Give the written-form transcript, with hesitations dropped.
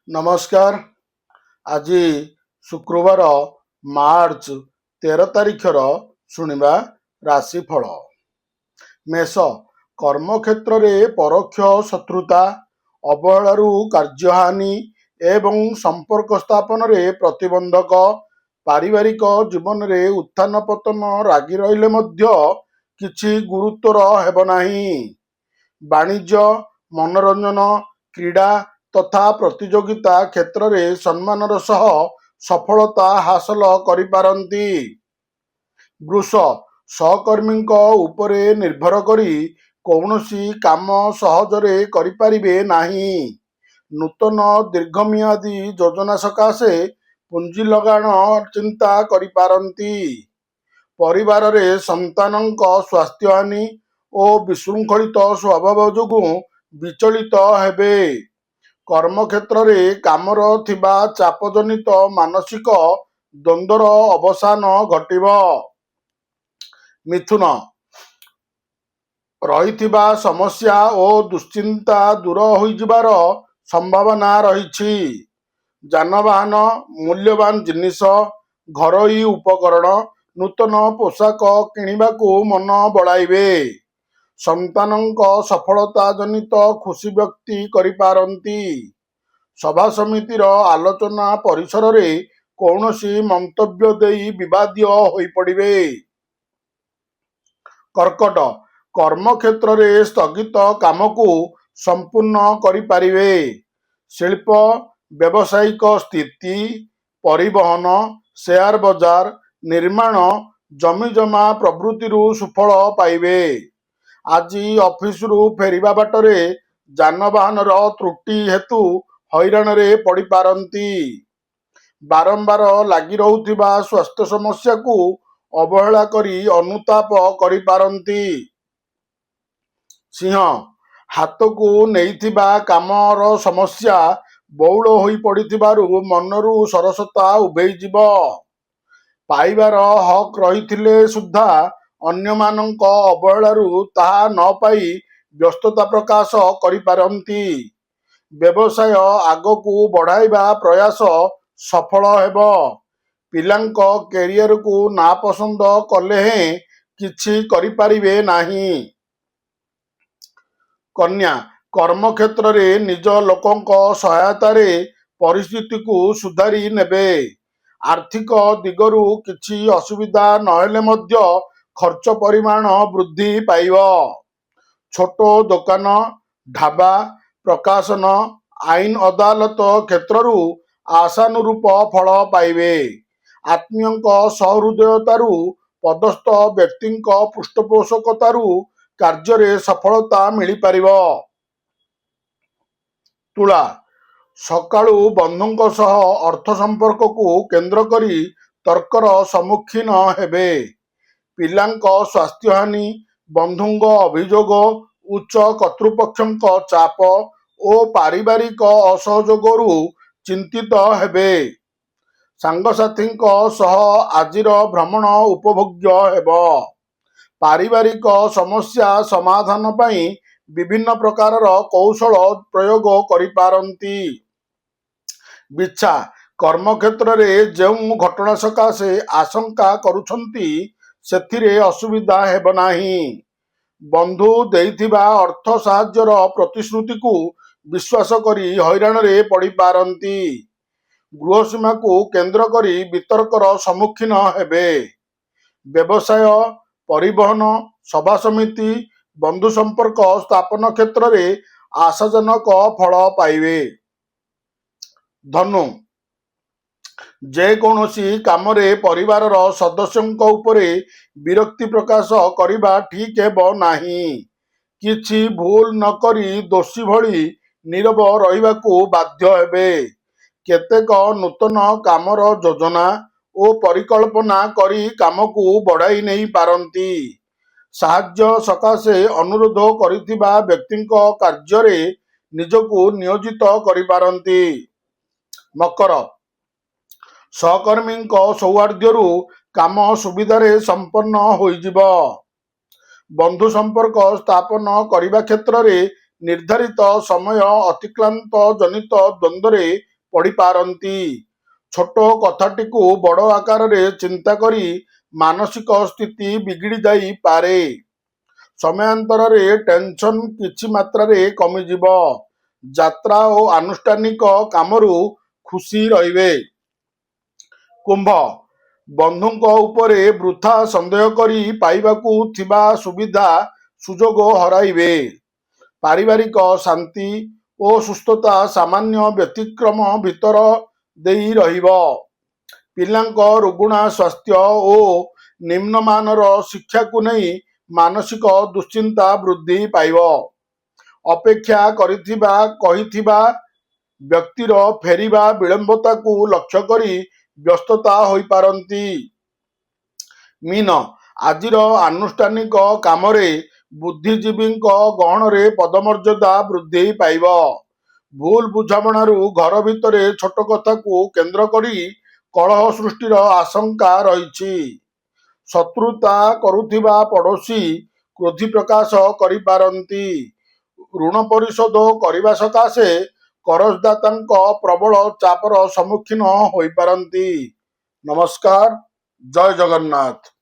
नमस्कार। आज शुक्रवार मार्च 13 तारिखर शुणिबा राशिफल। मेष कर्म क्षेत्र में परोक्ष शत्रुता, अवहेलारू कार्यहानि एवं संपर्क स्थापन रे प्रतिबंधक। पारिवारिक जीवन रे उत्थान पतन रागी रहिले मध्य किछि गुरुत्वर हेब नाही। वाणिज्य, मनोरंजन, क्रीड़ा तथा प्रतियोगिता क्षेत्र में सम्मानर सह सफलता हासिल करिपारंती। वृष सहकर्मी उपरे निर्भर करी कौनसी काम सहजरे करिपारिबे नाही। नूतन दीर्घमियादी योजना सकाशे पुंजी लगाण चिंता करिपारंती। परिवार रे संतानक स्वास्थ्यहानि और विशृंखलित स्वभाव जोगु विचलित हेबे। कर्म क्षेत्र में कामर थिबा चापजनित मानसिक द्वंद्वर अवसान घटिब। मिथुन रहिथिबा समस्या और दुश्चिंता दूर होइजिबार संभावना रहिछि। जानवाहन, मूल्यवान जिनिस, घरोई उपकरण, नूतन पोशाक किणिबाकू मन बड़ाइबे। संतानक सफलता जनित खुशी व्यक्ति करिपारंती। सभा समितिर आलोचना परिसर रे कौनसी मंतव्य देई विवादीय होई पड़िबे। कर्कट कर्म क्षेत्र रे स्थगित काम को संपूर्ण करिपारिबे। शिल्प, व्यावसायिक स्थिति, परिवहन, शेयर बाजार, निर्माण, जमीजमा प्रभृति सुफल पाइबे। आज ऑफिस फेरिबा बाटरे जानवाहन त्रुटि हेतु हैरान रे पड़ी पारंती। बारंबार लगी रहुथिबा स्वास्थ्य समस्या को अवहेला करी अनुताप करि पारंती। सिंह हाथ को नैथिबा कामर समस्या बहुल होई पड़िथिबारु मनरु सरसता उभेई जिव। पाइबार हक रहिथिले सुद्धा अन्यमानंक अवहेलारू ताहा न पाई व्यस्तता प्रकाश करिपारंती। व्यवसाय आगकू बढ़ाइबा प्रयास सफल हेब। पिलांक कैरियर को नापसंद कले हें किछि करिपारिबे नाही। कन्या कर्म क्षेत्र रे निज लोकंक सहायता रे परिस्थिति को सुधारी नेबे। आर्थिक दिगरु किछि असुविधा नहेले मध्य खर्च परिमाण वृद्धि पाइब। छोटो दुकान, ढाबा, प्रकाशन, आईन अदालत क्षेत्रु आशानुरूप फल पाइबे। आत्मीयंक सहृदयतारू पदस्थ व्यक्तिंक पृष्ठपोषकतारू कार्य सफलता मिली पारिब। तुला सकाळु बंधुंक सह अर्थ संपर्क को केंद्र करी तर्कर सम्मुखीन हेबे। पिलांक स्वास्थ्यहानि, बंधुंक अभियोग, उच्च कर्तृपक्षंक चाप और पारिवारिक असहयोगरू चिंतित हेबे। सांगसाथींक सह आजिर भ्रमण उपभोग्य हेब। पारिवारिक समस्या समाधान पाई विभिन्न प्रकारर कौशल प्रयोग करिपारंती। बिच्छा कर्म क्षेत्र में जो घटना सकाशे आशंका करुछंती सेथिरे असुविधा हेब नाही। बंधु देइथिबा अर्थ साहाय्यर प्रतिश्रुति को विश्वास करी हैरान रे पड़ी पारंती। गृहसीमा को केंद्र करी वितर्कर सम्मुखीन हेबे। व्यवसाय, परिवहन, सभा समिति, बंधु संपर्क स्थापन क्षेत्र में आशाजनक फल पाइबे। धनु जे कौनसी काम रे परिवार सदस्यंक उपरे विरक्ति प्रकाश करिबा ठीक हेब नाही। किछि भूल न करी दोषी भली नीरव रहिबाकू बाध्य हेबे। केतेक नूतन कामर योजना और परिकल्पना करी काम को बढ़ाई नहीं पारंती। साहाय्य सकाशे अनुरोध करिथिबा व्यक्तिंक कार्य निजको नियोजित करिपारंती। मकर सहकर्मी सौहार्द्यरू काम सुविधारे संपन्न होइजिब। बंधु संपर्क स्थापन करने क्षेत्र में निर्धारित समय अतिक्रांत जनित द्वंद्व ପଡ଼ିପାରନ୍ତି। ଛୋଟ କଥାଟିକୁ ବଡ଼ ଆକାରରେ ଚିନ୍ତା କରି ମାନସିକ ସ୍ଥିତି ବିଗିଡ଼ି ଯାଇପାରେ। ସମୟାନ୍ତରରେ ଟେନସନ୍ କିଛି ମାତ୍ରାରେ କମିଯିବ। ଯାତ୍ରା ଓ ଆନୁଷ୍ଠାନିକ କାମରୁ ଖୁସି ରହିବେ। କୁମ୍ଭ, ବନ୍ଧୁଙ୍କ ଉପରେ ବୃଥା ସନ୍ଦେହ କରି ପାଇବାକୁ ଥିବା ସୁବିଧା ସୁଯୋଗ ହରାଇବେ। ପାରିବାରିକ ଶାନ୍ତି ଓ ସୁସ୍ଥତା ସାମାନ୍ୟ ବ୍ୟତିକ୍ରମ ଭିତର ଦେଇ ରହିବ। ପିଲାଙ୍କ ରୁଗୁଣା ସ୍ୱାସ୍ଥ୍ୟ ଓ ନିମ୍ନମାନର ଶିକ୍ଷାକୁ ନେଇ ମାନସିକ ଦୁଶ୍ଚିନ୍ତା ବୃଦ୍ଧି ପାଇବ। ଅପେକ୍ଷା କରିଥିବା କହିଥିବା ବ୍ୟକ୍ତିର ଫେରିବା ବିଳମ୍ବତାକୁ ଲକ୍ଷ୍ୟ କରି ବ୍ୟସ୍ତତା ହୋଇପାରନ୍ତି। ମୀନ, ଆଜିର ଆନୁଷ୍ଠାନିକ କାମରେ ବୁଦ୍ଧିଜୀବୀଙ୍କ ଗହଣରେ ପଦମର୍ଯ୍ୟାଦା ବୃଦ୍ଧି ପାଇବ। ଭୁଲ ବୁଝାମଣାରୁ ଘର ଭିତରେ ଛୋଟ କଥାକୁ କେନ୍ଦ୍ର କରି କଳହ ସୃଷ୍ଟିର ଆଶଙ୍କା ରହିଛି। ଶତ୍ରୁତା କରୁଥିବା ପଡ଼ୋଶୀ କ୍ରୋଧ ପ୍ରକାଶ କରିପାରନ୍ତି। ଋଣ ପରିଶୋଧ କରିବା ସକାଶେ କରଜଦାତାଙ୍କ ପ୍ରବଳ ଚାପର ସମ୍ମୁଖୀନ ହୋଇପାରନ୍ତି। ନମସ୍କାର, ଜୟ ଜଗନ୍ନାଥ।